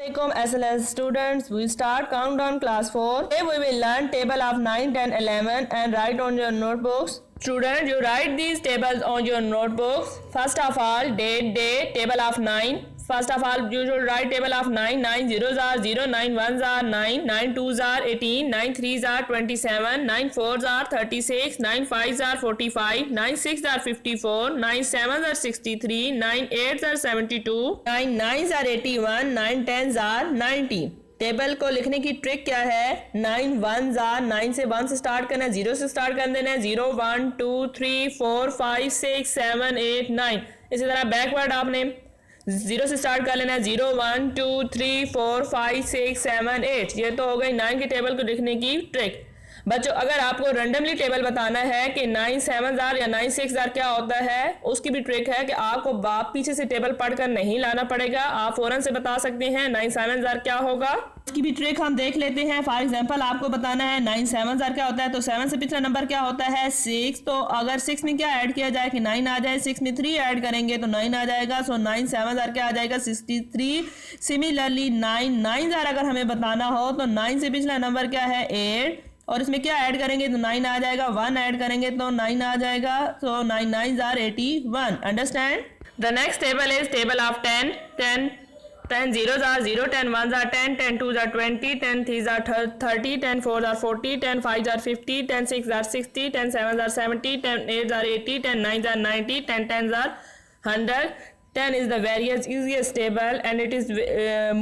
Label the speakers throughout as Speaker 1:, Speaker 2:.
Speaker 1: Assalamualaikum SLS students, we start countdown class 4. Today we will learn table of 9, 10, 11 and write on your notebooks. Students, you write these tables on your notebooks. First of all, date, day, table of 9. First of all, you should write table of 9. 9 zeros are 0, 9 ones are 9, 9 twos are 18, 9 threes are 27, 9 fours are 36, 9 fives are 45, 9 sixes are 54, 9 sevens are 63, 9 eights are 72, 9 nines are 81, 9 tens are 90. Table को लिखने की trick क्या है? 9 1 are 9 से 1 से start करना है, 0 से स्टार्ट कर देना है, 0 1 2 3 4 5 6 7 8 9. इसी तरह बैकवर्ड आपने 0 से स्टार्ट कर लेना है, 0 1 2 3 4 5 6 7 8. ये तो हो गई 9 की टेबल को लिखने की ट्रिक. बच्चों, अगर आपको रैंडमली टेबल बताना है कि 9 7 जार या 9 6 जार क्या होता है, उसकी भी ट्रिक है कि आपको पीछे से टेबल पढ़कर नहीं लाना पड़ेगा, आप फौरन से बता सकते हैं 9 7 जार क्या होगा. उसकी भी ट्रिक हम देख लेते हैं. फॉर एग्जांपल आपको बताना है 9 7 जार क्या होता है, तो 7 से पिछला नंबर क्या होता है? 6. तो अगर 6 में क्या ऐड किया जाए कि 9 आ जाए, 6 में 3 ऐड करेंगे तो 9 आ जाएगा. सो 9 7 जार क्या आ जाएगा? 63. सिमिलरली 9 जार अगर हमें बताना हो तो 9 से पिछला नंबर क्या है? 8. और इसमें क्या ऐड करेंगे तो 9 आ जाएगा, 1 ऐड करेंगे तो 9 आ जाएगा. तो 9 9s are 81. Understand? The next table is table of 10. 10 zeros are 0, 10 ones are 10, 10 twos are 20, 10 threes are 30, 10 fours are 40, 10 fives are 50, 10 sixes are 60, 10 sevens are 70, 10 eights are 80, 10 nines are 90, 10 tens are 100. 10 is the various easiest table and it is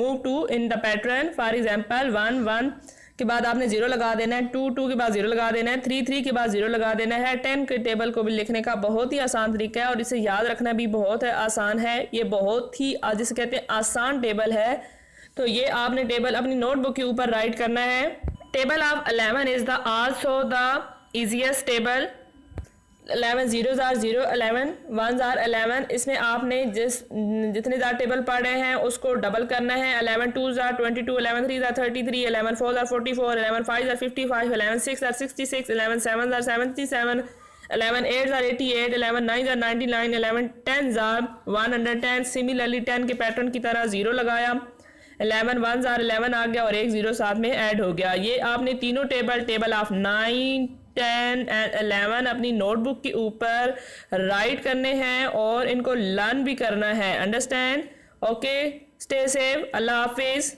Speaker 1: moved to in the pattern. For example, 1 1 के बाद आपने 0 लगा देना है, 2 2 के बाद 0 लगा देना है, 3 3 के बाद 0 लगा देना है. 10 के टेबल को भी लिखने का बहुत ही आसान तरीका है और इसे याद रखना भी बहुत आसान है. ये बहुत ही जिसे कहते हैं आसान टेबल है. तो ये आपने टेबल अपनी नोटबुक के ऊपर राइट करना है. Table of 11 is the also the easiest table. 11 zeros are 0, 11 ones are 11. इसमें आपने जितने ज़्यादा टेबल पढ़ रहे हैं उसको डबल करना है. 11 twos are 22, 11 threes are 33, 11 fours are 44, 11 fives are 55, 11 sixes are 66, 11 sevens are 77, 11 eights are 88, 11 nines are 99, 11 tens are 110. Similarly 10 के पैटर्न की तरह 0 लगाया, 11 ones are 11 आ गया और एक 0 साथ में ऐड हो गया. ये आपने तीनों टेबल ऑफ 9 10 एंड 11 अपनी नोटबुक के ऊपर राइट करने हैं और इनको लर्न भी करना है. अंडरस्टैंड? Okay, stay safe. अल्लाह हाफिज.